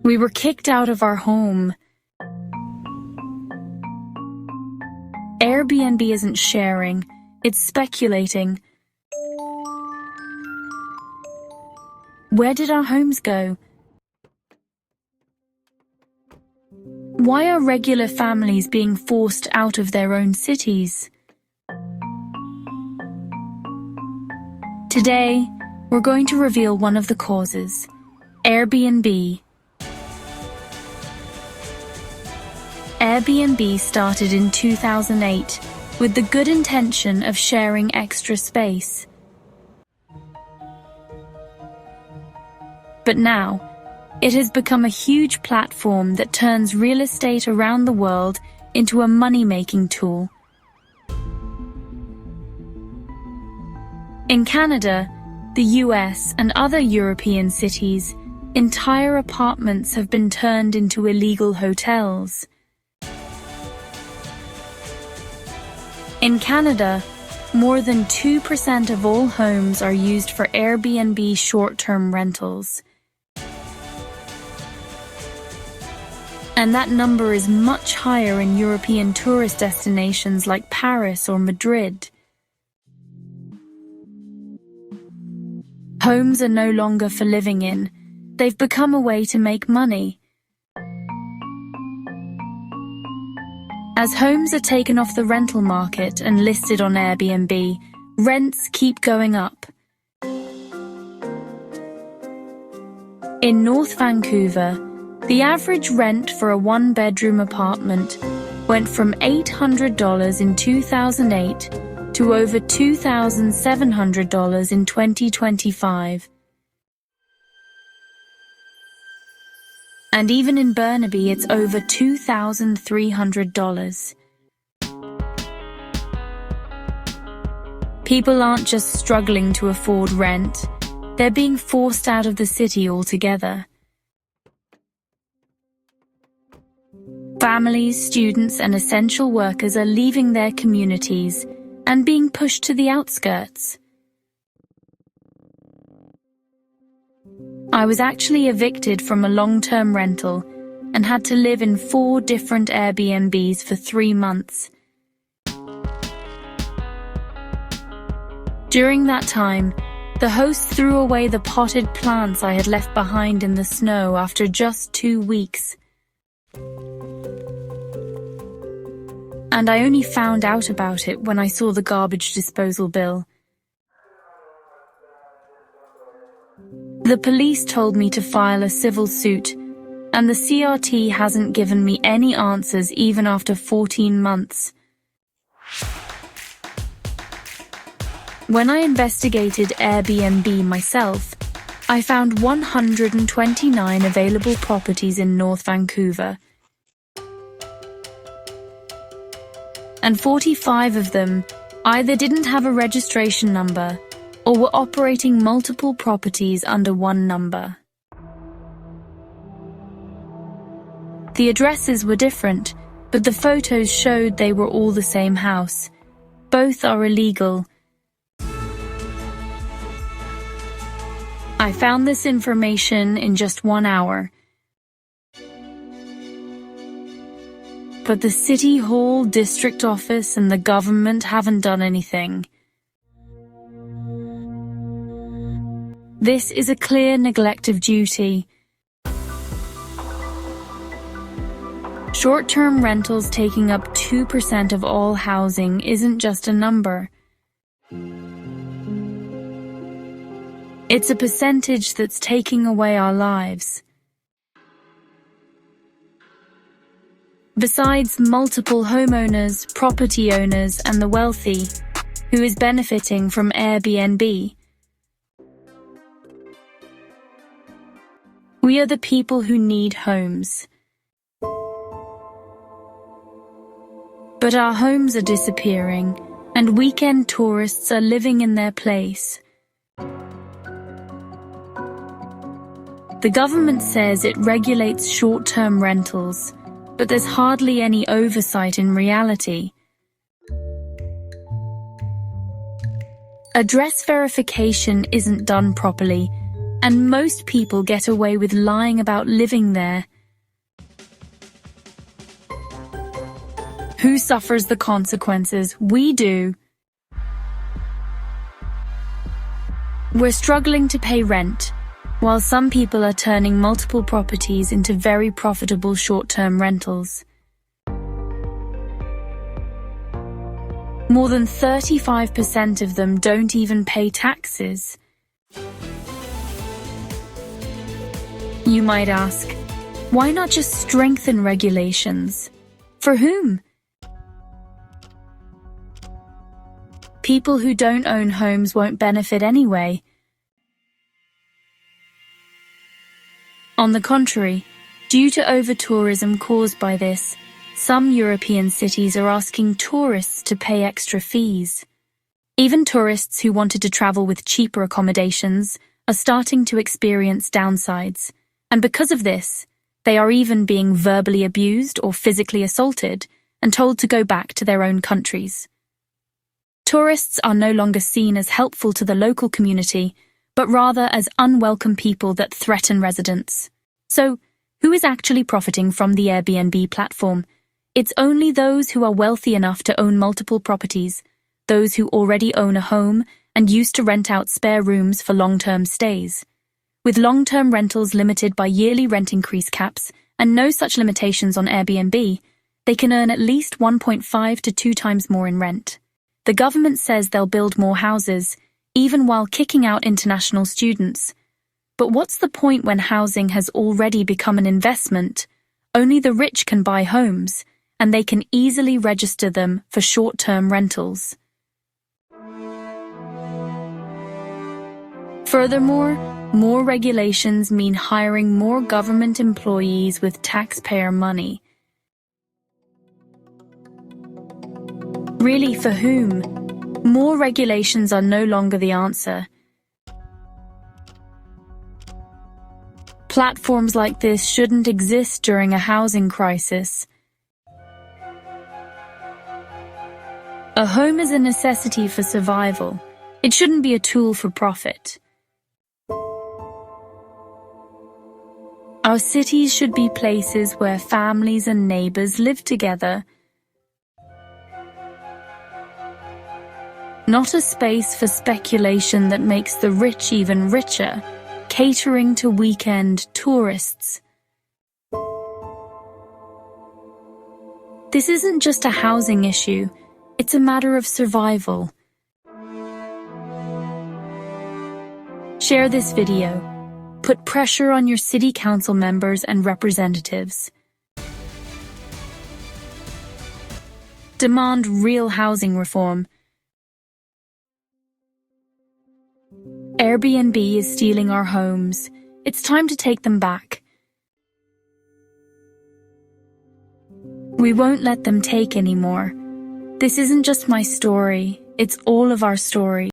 We were kicked out of our home. Airbnb isn't sharing, it's speculating. Where did our homes go? Why are regular families being forced out of their own cities? Today, we're going to reveal one of the causes: Airbnb. Airbnb started in 2008 with the good intention of sharing extra space. But now, it has become a huge platform that turns real estate around the world into a money-making tool. In Canada, the US, and other European cities, entire apartments have been turned into illegal hotels. In Canada, more than 2% of all homes are used for Airbnb short-term rentals. And that number is much higher in European tourist destinations like Paris or Madrid. Homes are no longer for living in. They've become a way to make money. As homes are taken off the rental market and listed on Airbnb, rents keep going up. In North Vancouver, the average rent for a one-bedroom apartment went from $800 in 2008 to over $2,700 in 2025. And even in Burnaby, it's over $2,300. People aren't just struggling to afford rent, they're being forced out of the city altogether. Families, students, and essential workers are leaving their communities and being pushed to the outskirts. I was actually evicted from a long-term rental and had to live in 4 different Airbnbs for 3 months. During that time, the host threw away the potted plants I had left behind in the snow after just 2 weeks. And I only found out about it when I saw the garbage disposal bill. The police told me to file a civil suit, and the CRT hasn't given me any answers even after 14 months. When I investigated Airbnb myself, I found 129 available properties in North Vancouver, and 45 of them either didn't have a registration number or were operating multiple properties under one number. The addresses were different, but the photos showed they were all the same house. Both are illegal. I found this information in just 1 hour. But the City Hall, District Office, and the government haven't done anything. This is a clear neglect of duty. Short-term rentals taking up 2% of all housing isn't just a number. It's a percentage that's taking away our lives. Besides multiple homeowners, property owners, and the wealthy, who is benefiting from Airbnb? We are the people who need homes. But our homes are disappearing, and weekend tourists are living in their place. The government says it regulates short-term rentals, but there's hardly any oversight in reality. Address verification isn't done properly, And most people get away with lying about living there. Who suffers the consequences? We do. We're struggling to pay rent, while some people are turning multiple properties into very profitable short-term rentals. More than 35% of them don't even pay taxes. You might ask, why not just strengthen regulations? For whom? People who don't own homes won't benefit anyway. On the contrary, due to over-tourism caused by this, some European cities are asking tourists to pay extra fees. Even tourists who wanted to travel with cheaper accommodations are starting to experience downsides, and because of this, they are even being verbally abused or physically assaulted and told to go back to their own countries. Tourists are no longer seen as helpful to the local community, but rather as unwelcome people that threaten residents. So, who is actually profiting from the Airbnb platform? It's only those who are wealthy enough to own multiple properties, those who already own a home and used to rent out spare rooms for long-term stays. With long-term rentals limited by yearly rent increase caps and no such limitations on Airbnb, they can earn at least 1.5 to 2 times more in rent. The government says they'll build more houses, even while kicking out international students. But what's the point when housing has already become an investment? Only the rich can buy homes, and they can easily register them for short-term rentals. Furthermore, more regulations mean hiring more government employees with taxpayer money. Really, for whom? More regulations are no longer the answer. Platforms like this shouldn't exist during a housing crisis. A home is a necessity for survival. It shouldn't be a tool for profit. Our cities should be places where families and neighbors live together. Not a space for speculation that makes the rich even richer, catering to weekend tourists. This isn't just a housing issue, it's a matter of survival. Share this video. Put pressure on your city council members and representatives. Demand real housing reform. Airbnb is stealing our homes. It's time to take them back. We won't let them take any more. This isn't just my story, it's all of our story.